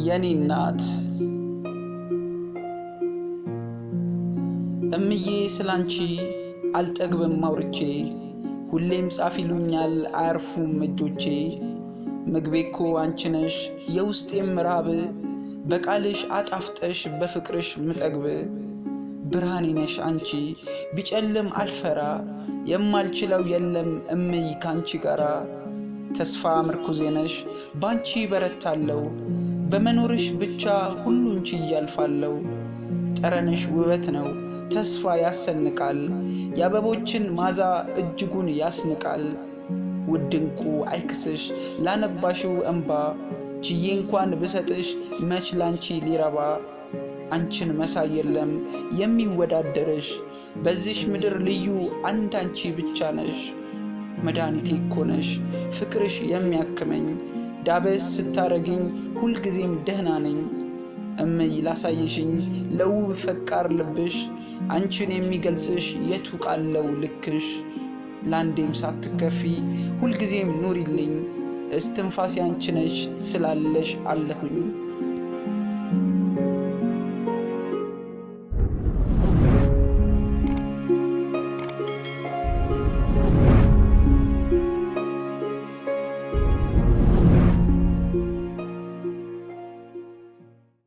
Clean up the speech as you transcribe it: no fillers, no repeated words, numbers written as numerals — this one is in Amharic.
የኔ እናት እምዬ ስላንቺ አልጠግብም አውርቼ ሁሌም ጻፍ ይሉኛል አያርፉም እጆቼ። ምግቤኮ አንቺ ነሽ የውስጤም ምራብ በቃልሽ አጣፍጠሽ በፍቅርሽ ምጠግብ። ብርሃኔ ነሽ አንቺ ቢጨልም አልፈራ የማልችለው የለም እምይ ካንቺ ጋራ። ተስፋ ምርኩዜ ነሽ ባንቺ በረታለው በመኖርሽ ብቻ ሁሉን ችያልፋለው። ጠረንሽ ውበት ነው ተስፋ ያሰንቃል የአበቦችን ማዛ እጅጉን ያስንቃል። ውድንቁ አይክስሽ ላነባሽው እንባ ችዬ እንኳን ብሰጥሽ መች ላንቺ ሊረባ። አንቺን መሳይ የለም የሚወዳደርሽ በዚሽ ምድር ልዩ አንድ አንቺ ብቻ ነሽ። መድኃኒቴ እኮ ነሽ ፍቅርሽ የሚያክመኝ ዳበስ ስታረግኝ ሁልጊዜም ደህና ነኝ። እምይ ላሳይሽኝ ለውብ ፈቃር ልብሽ አንቺን የሚገልጽሽ የቱ ቃለው ልክሽ። ላንዴም ሳትከፊ ሁልጊዜም ኑሪልኝ እስትንፋሴ አንቺ ነሽ ስላለሽ አለሁኝ።